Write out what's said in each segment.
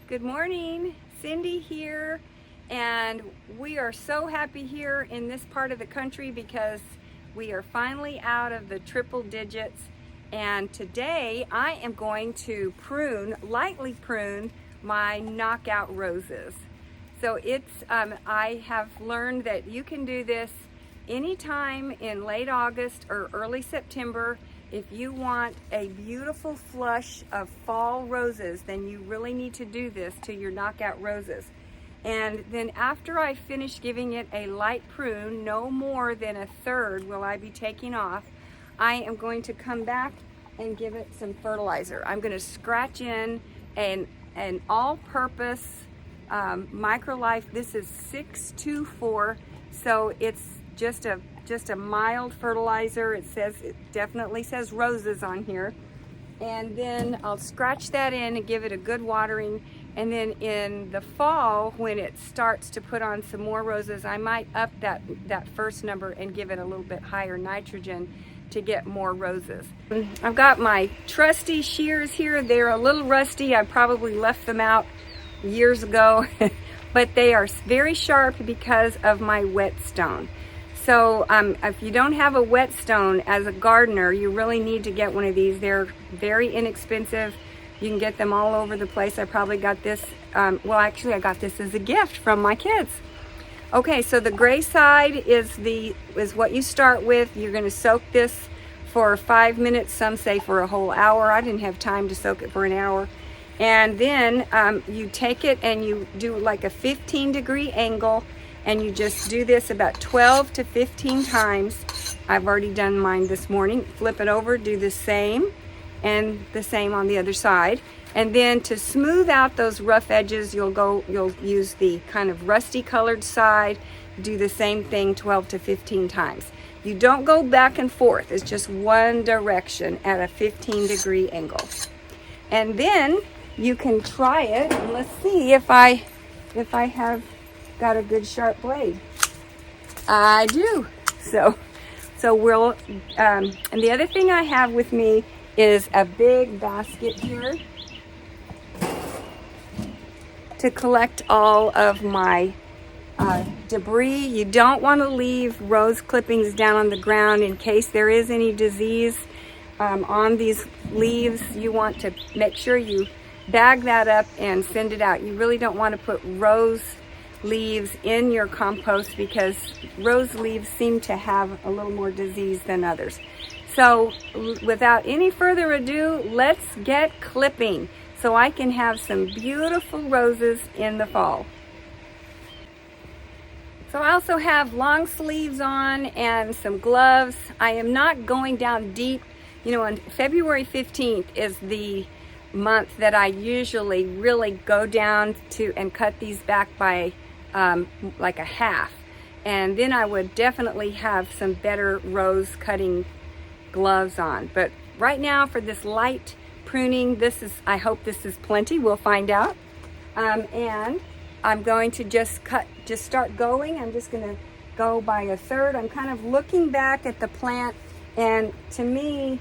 Good morning, Cindy here, and we are so happy here in this part of the country because we are finally out of the triple digits, and today I am going to lightly prune my knockout roses. So I have learned that you can do this anytime in late August or early September. If you want a beautiful flush of fall roses, then you really need to do this to your knockout roses. And then after I finish giving it a light prune, no more than a third will I be taking off, I am going to come back and give it some fertilizer. I'm going to scratch in an all-purpose Microlife. This is 624, so it's just a mild fertilizer. It definitely says roses on here. And then I'll scratch that in and give it a good watering. And then in the fall, when it starts to put on some more roses, I might up that first number and give it a little bit higher nitrogen to get more roses. I've got my trusty shears here. They're a little rusty. I probably left them out years ago, but they are very sharp because of my whetstone. So if you don't have a whetstone as a gardener, you really need to get one of these. They're very inexpensive. You can get them all over the place. I probably got this, well actually I got this as a gift from my kids. Okay, so the gray side is what you start with. You're going to soak this for 5 minutes, some say for a whole hour. I didn't have time to soak it for an hour. And then you take it and you do like a 15-degree angle, and you just do this about 12 to 15 times. I've already done mine this morning. Flip it over, do the same, and the same on the other side. And then to smooth out those rough edges, you'll use the kind of rusty colored side, do the same thing 12 to 15 times. You don't go back and forth, it's just one direction at a 15-degree angle. And then you can try it, and let's see if I have got a good sharp blade. I do. So we'll, and the other thing I have with me is a big basket here to collect all of my debris. You don't want to leave rose clippings down on the ground in case there is any disease on these leaves. You want to make sure you bag that up and send it out. You really don't want to put rose leaves in your compost because rose leaves seem to have a little more disease than others. So without any further ado, let's get clipping so I can have some beautiful roses in the fall. So I also have long sleeves on and some gloves. I am not going down deep. You know, on February 15th is the month that I usually really go down to and cut these back by like a half, and then I would definitely have some better rose cutting gloves on. But right now for this light pruning, I hope this is plenty. We'll find out. And I'm going to just start going. I'm just going to go by a third. I'm kind of looking back at the plant, and to me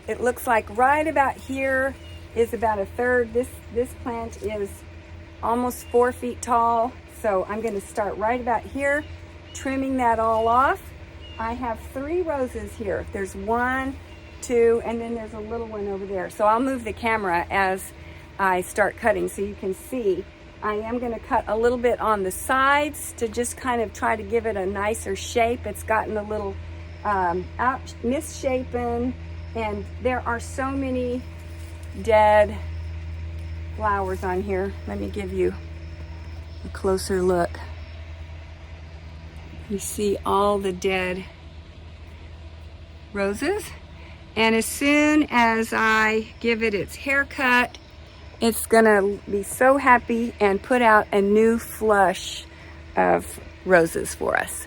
it looks like right about here is about a third. This plant is almost 4 feet tall. So I'm going to start right about here, trimming that all off. I have 3 roses here. There's 1, 2, and then there's a little one over there. So I'll move the camera as I start cutting so you can see. I am going to cut a little bit on the sides to just kind of try to give it a nicer shape. It's gotten a little misshapen, and there are so many dead flowers on here. Let me give you a closer look. You see all the dead roses, and as soon as I give it its haircut, it's gonna be so happy and put out a new flush of roses for us.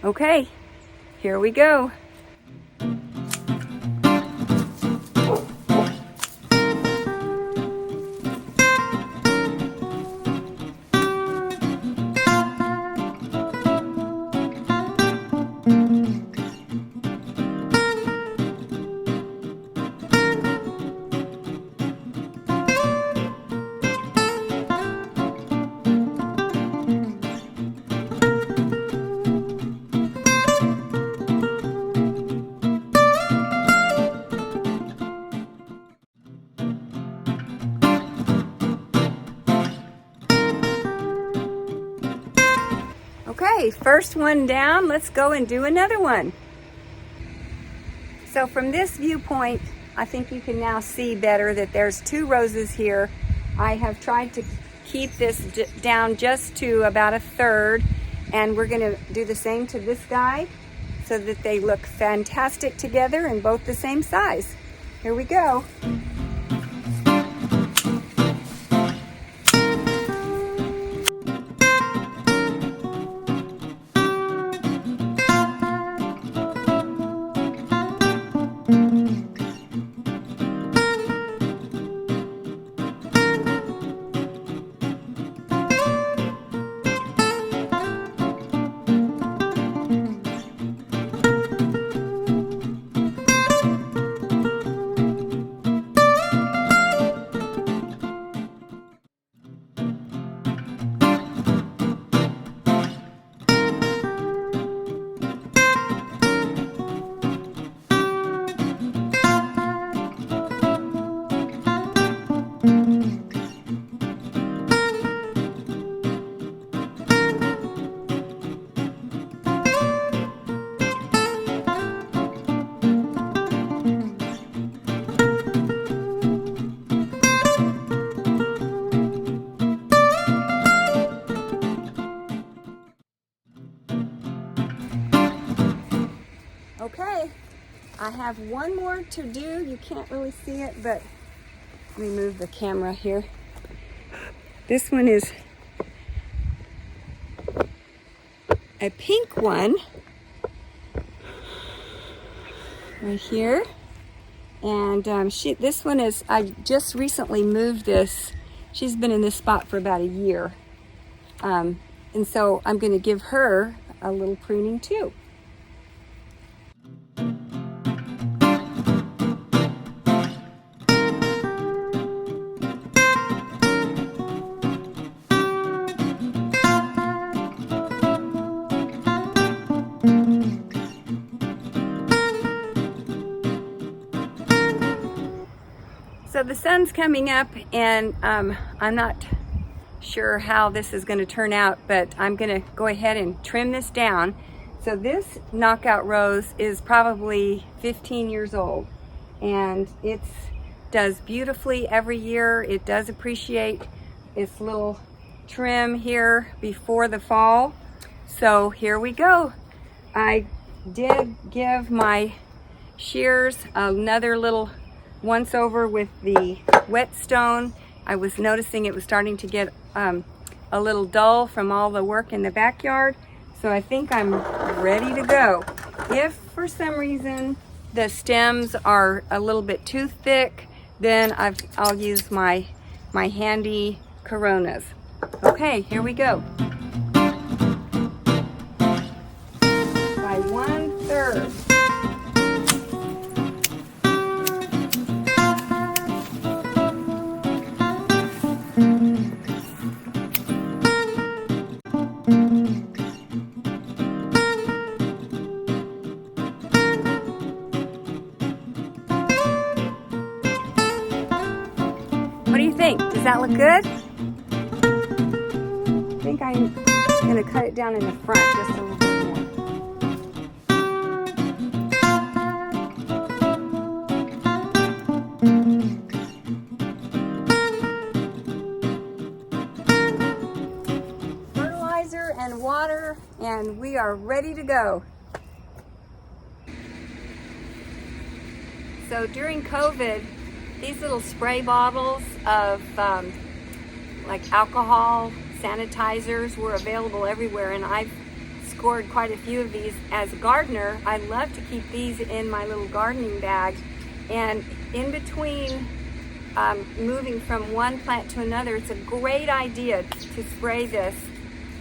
Okay, here we go. Okay, first one down, let's go and do another one. So from this viewpoint, I think you can now see better that there's 2 roses here. I have tried to keep this down just to about 1/3, and we're gonna do the same to this guy so that they look fantastic together and both the same size. Here we go. Okay, I have one more to do. You can't really see it, but let me move the camera here. This one is a pink one right here. And this one is, I just recently moved this. She's been in this spot for about a year. And so I'm going to give her a little pruning too. So the sun's coming up, and I'm not sure how this is going to turn out, but I'm going to go ahead and trim this down. So this knockout rose is probably 15 years old, and it does beautifully every year. It does appreciate its little trim here before the fall. So here we go. I did give my shears another little once over with the whetstone. I was noticing it was starting to get a little dull from all the work in the backyard. So I think I'm ready to go. If for some reason the stems are a little bit too thick, then I'll use my handy coronas. Okay, here we go. By 1/3. What do you think? Does that look good? I think I'm going to cut it down in the front just a little bit more. Fertilizer and water, and we are ready to go. So during COVID, these little spray bottles of like alcohol sanitizers were available everywhere, and I've scored quite a few of these. As a gardener, I love to keep these in my little gardening bag, and in between moving from one plant to another, it's a great idea to spray this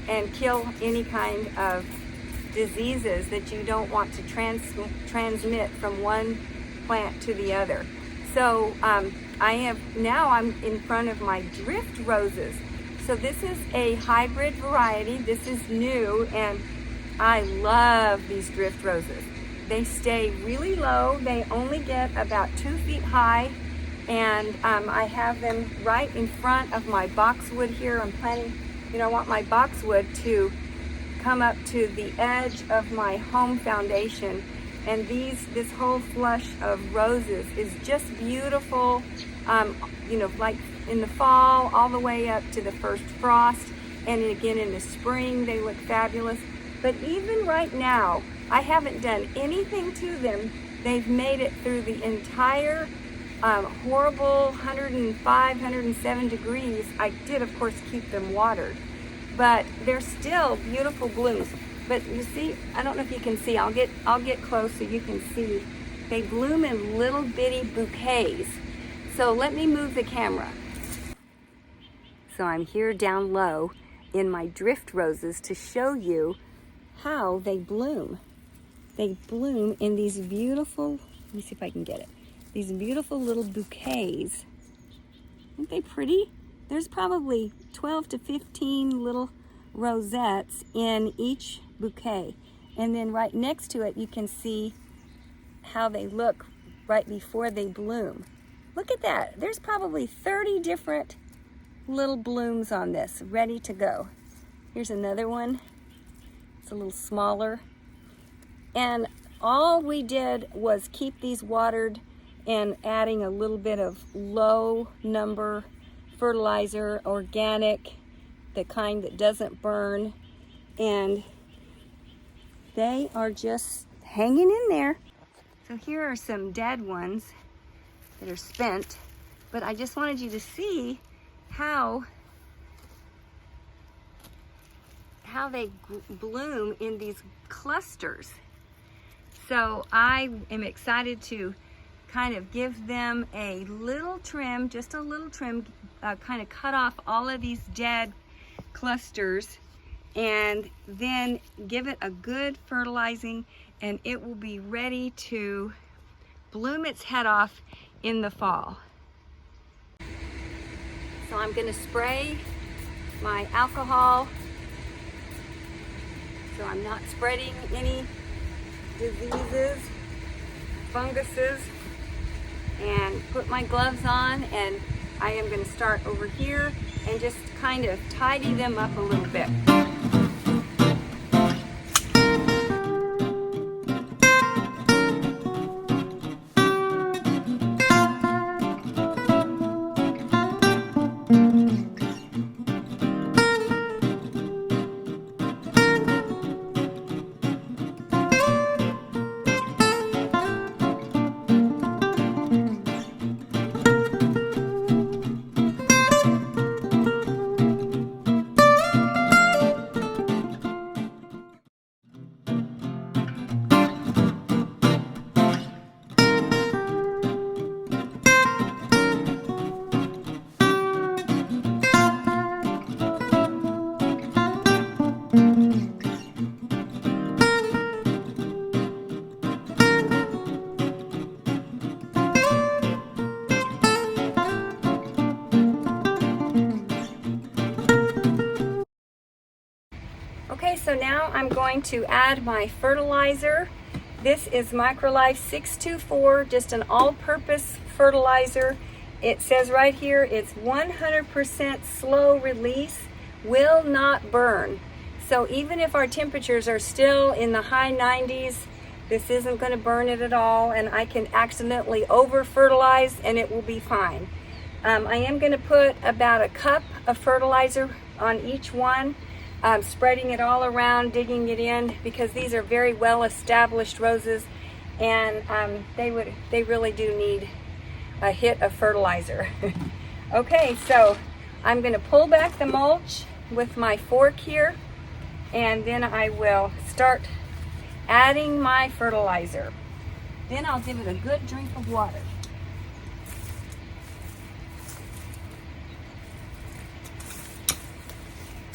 and kill any kind of diseases that you don't want to transmit from one plant to the other. So I'm in front of my drift roses. So this is a hybrid variety. This is new, and I love these drift roses. They stay really low. They only get about 2 feet high, and I have them right in front of my boxwood here. I'm planning, I want my boxwood to come up to the edge of my home foundation, and this whole flush of roses is just beautiful, you know, like in the fall all the way up to the first frost, and again in the spring they look fabulous. But even right now, I haven't done anything to them. They've made it through the entire horrible 105, 107 degrees. I did, of course, keep them watered, but they're still beautiful blooms. But you see, I don't know if you can see, I'll get close so you can see. They bloom in little bitty bouquets. So let me move the camera. So I'm here down low in my drift roses to show you how they bloom. They bloom in these beautiful, let me see if I can get it, these beautiful little bouquets. Aren't they pretty? There's probably 12 to 15 little rosettes in each bouquet. And then right next to it, you can see how they look right before they bloom. Look at that. There's probably 30 different little blooms on this, ready to go. Here's another one. It's a little smaller. And all we did was keep these watered and adding a little bit of low number fertilizer, organic, the kind that doesn't burn, and they are just hanging in there. So here are some dead ones that are spent, but I just wanted you to see how they bloom in these clusters. So I am excited to kind of give them a little trim, just a little trim, kind of cut off all of these dead clusters, and then give it a good fertilizing, and it will be ready to bloom its head off in the fall. So I'm going to spray my alcohol so I'm not spreading any diseases, funguses, and put my gloves on, and I am going to start over here and just kind of tidy them up a little bit. Okay, so now I'm going to add my fertilizer. This is Microlife 624, just an all-purpose fertilizer. It says right here it's 100% slow release, will not burn. So even if our temperatures are still in the high 90s, this isn't going to burn it at all, and I can accidentally over-fertilize and it will be fine. I am going to put about a cup of fertilizer on each one. Spreading it all around, digging it in, because these are very well established roses, and they really do need a hit of fertilizer. Okay, so I'm going to pull back the mulch with my fork here, and then I will start adding my fertilizer. Then I'll give it a good drink of water.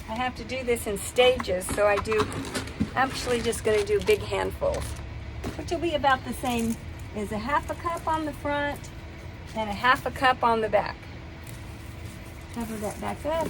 I have to do this in stages, so I'm actually just going to do big handfuls, which will be about the same as a half a cup on the front and a half a cup on the back. Cover that back up.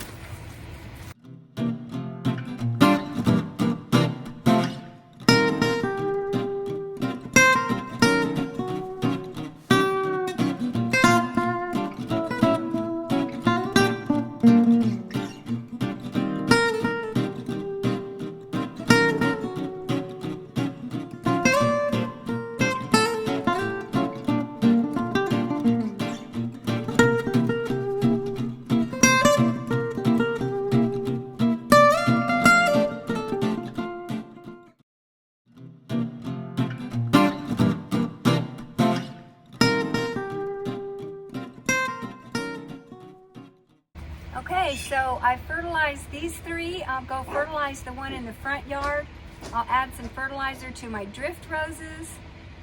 Okay, so I fertilized these three. I'll go fertilize the one in the front yard. I'll add some fertilizer to my drift roses,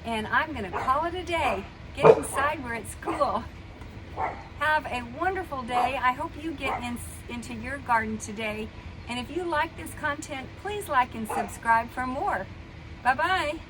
and I'm gonna call it a day. Get inside where it's cool. Have a wonderful day. I hope you get into your garden today. And if you like this content, please like and subscribe for more. Bye-bye.